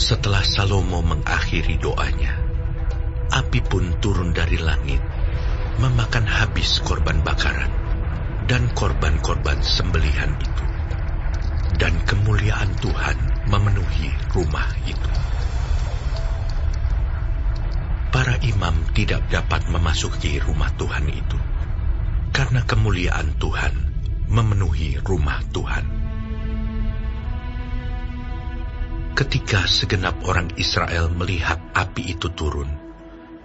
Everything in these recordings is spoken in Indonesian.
Setelah Salomo mengakhiri doanya, api pun turun dari langit, memakan habis korban bakaran dan korban-korban sembelihan itu. Dan kemuliaan Tuhan memenuhi rumah itu. Para imam tidak dapat memasuki rumah Tuhan itu, karena kemuliaan Tuhan memenuhi rumah Tuhan. Ketika segenap orang Israel melihat api itu turun,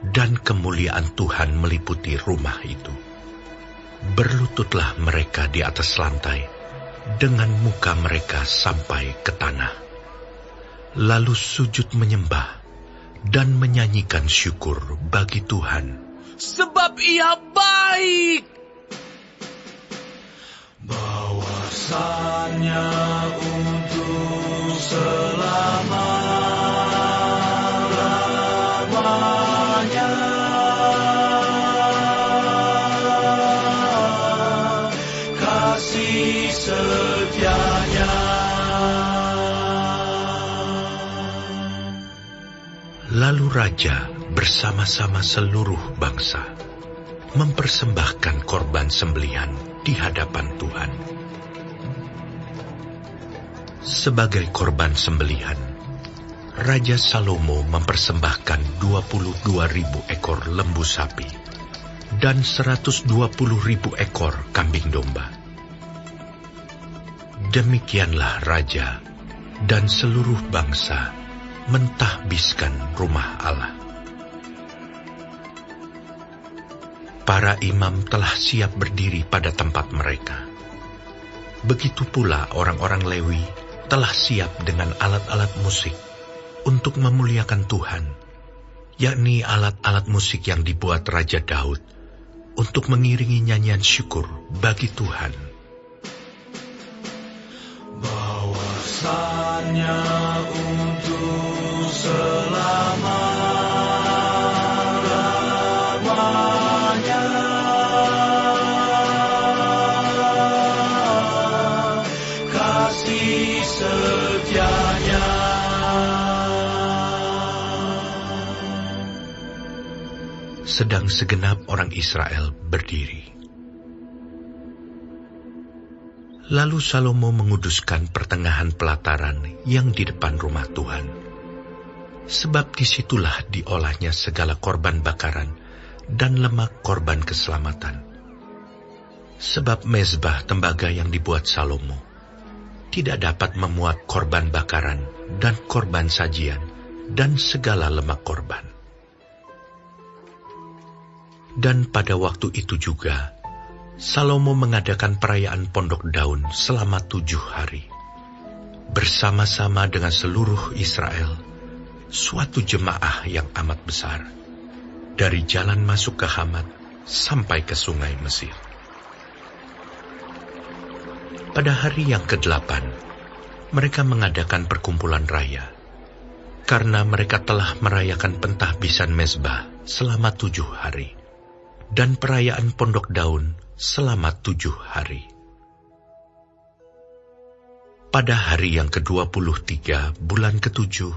dan kemuliaan Tuhan meliputi rumah itu, berlututlah mereka di atas lantai, dengan muka mereka sampai ke tanah. Lalu sujud menyembah, dan menyanyikan syukur bagi Tuhan. Sebab Ia baik. Bahwasanya untuk selama-lamanya kasih setianya. Lalu raja bersama-sama seluruh bangsa mempersembahkan korban sembelihan di hadapan Tuhan. Sebagai korban sembelihan, Raja Salomo mempersembahkan 22.000 ekor lembu sapi dan 120.000 ekor kambing domba. Demikianlah raja dan seluruh bangsa mentahbiskan rumah Allah. Para imam telah siap berdiri pada tempat mereka. Begitu pula orang-orang Lewi telah siap dengan alat-alat musik untuk memuliakan Tuhan, yakni alat-alat musik yang dibuat Raja Daud untuk mengiringi nyanyian syukur bagi Tuhan. Bahwasanya untuk selama-lamanya kasih setianya. Sedang segenap orang Israel berdiri. Lalu Salomo menguduskan pertengahan pelataran yang di depan rumah Tuhan, sebab disitulah diolahnya segala korban bakaran dan lemak korban keselamatan. Sebab mezbah tembaga yang dibuat Salomo tidak dapat memuat korban bakaran dan korban sajian dan segala lemak korban. Dan pada waktu itu juga, Salomo mengadakan perayaan Pondok Daun selama 7 hari. Bersama-sama dengan seluruh Israel, suatu jemaah yang amat besar, dari jalan masuk ke Hamat sampai ke sungai Mesir. Pada hari yang ke-8, mereka mengadakan perkumpulan raya, karena mereka telah merayakan pentahbisan mezbah selama 7 hari, dan perayaan Pondok Daun selama 7 hari. Pada hari yang ke-23 bulan ke-7,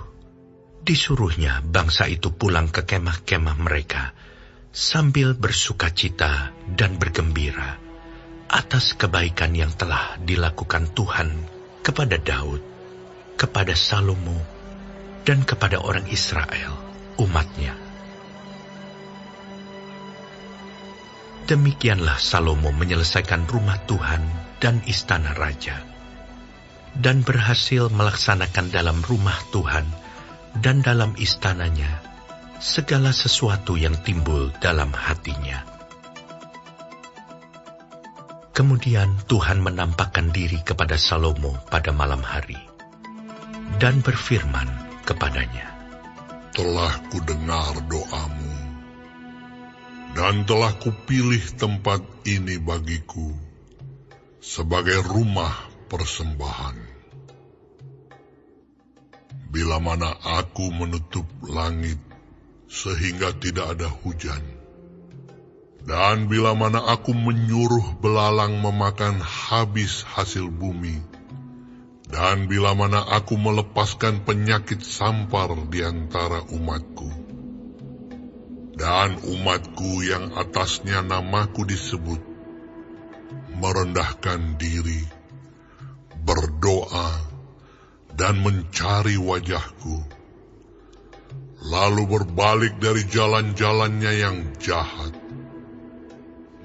disuruhnya bangsa itu pulang ke kemah-kemah mereka sambil bersukacita dan bergembira atas kebaikan yang telah dilakukan Tuhan kepada Daud, kepada Salomo, dan kepada orang Israel, umatnya. Demikianlah Salomo menyelesaikan rumah Tuhan dan istana raja, dan berhasil melaksanakan dalam rumah Tuhan dan dalam istananya segala sesuatu yang timbul dalam hatinya. Kemudian Tuhan menampakkan diri kepada Salomo pada malam hari, dan berfirman kepadanya, "Telah kudengar doamu, dan telah kupilih tempat ini bagiku sebagai rumah persembahan. Bila mana aku menutup langit sehingga tidak ada hujan, dan bila mana aku menyuruh belalang memakan habis hasil bumi, Dan bila mana aku melepaskan penyakit sampar di antara umatku, dan umatku yang atasnya namaku disebut, merendahkan diri, berdoa, dan mencari wajahku, lalu berbalik dari jalan-jalannya yang jahat,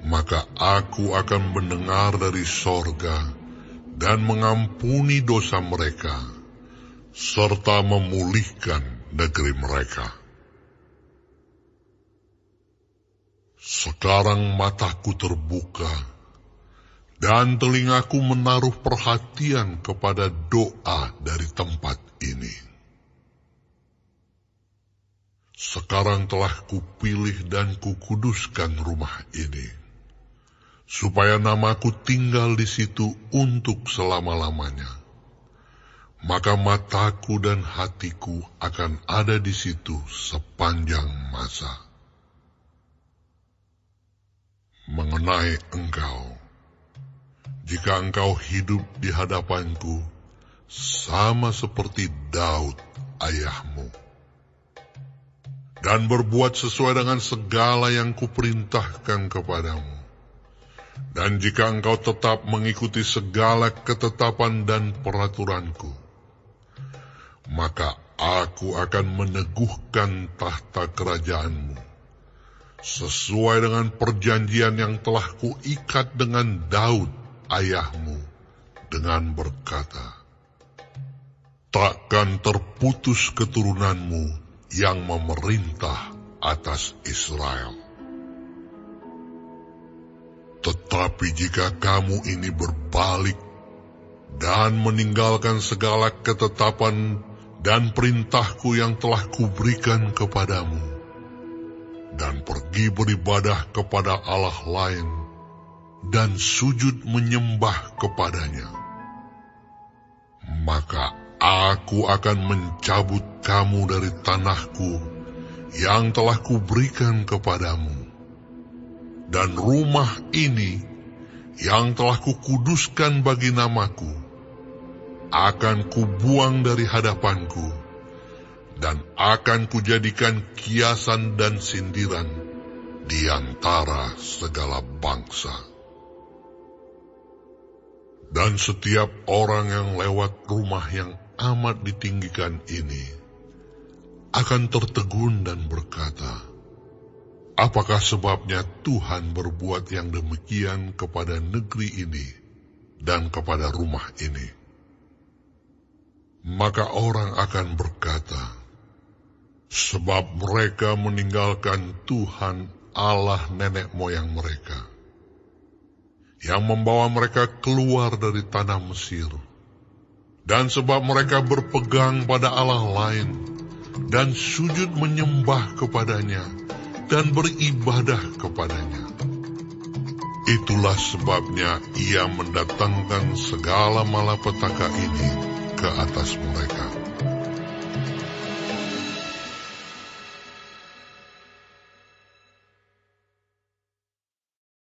maka aku akan mendengar dari sorga dan mengampuni dosa mereka, serta memulihkan negeri mereka. Sekarang mataku terbuka, dan telingaku menaruh perhatian kepada doa dari tempat ini. Sekarang telah kupilih dan kukuduskan rumah ini, supaya namaku tinggal di situ untuk selama-lamanya. Maka mataku dan hatiku akan ada di situ sepanjang masa. Mengenai engkau, jika engkau hidup di hadapanku, sama seperti Daud ayahmu, dan berbuat sesuai dengan segala yang kuperintahkan kepadamu, dan jika engkau tetap mengikuti segala ketetapan dan peraturanku, maka aku akan meneguhkan tahta kerajaanmu, sesuai dengan perjanjian yang telah kuikat dengan Daud ayahmu, dengan berkata, takkan terputus keturunanmu yang memerintah atas Israel. Tetapi jika kamu ini berbalik dan meninggalkan segala ketetapan dan perintahku yang telah kuberikan kepadamu, dan pergi beribadah kepada Allah lain, dan sujud menyembah kepadanya, maka aku akan mencabut kamu dari tanahku yang telah kuberikan kepadamu, dan rumah ini yang telah kukuduskan bagi namaku akan kubuang dari hadapanku, dan akan kujadikan kiasan dan sindiran di antara segala bangsa. Dan setiap orang yang lewat rumah yang amat ditinggikan ini akan tertegun dan berkata, apakah sebabnya Tuhan berbuat yang demikian kepada negeri ini dan kepada rumah ini? Maka orang akan berkata, sebab mereka meninggalkan Tuhan Allah nenek moyang mereka, yang membawa mereka keluar dari tanah Mesir, dan sebab mereka berpegang pada Allah lain, dan sujud menyembah kepadanya, dan beribadah kepadanya. Itulah sebabnya ia mendatangkan segala malapetaka ini ke atas mereka.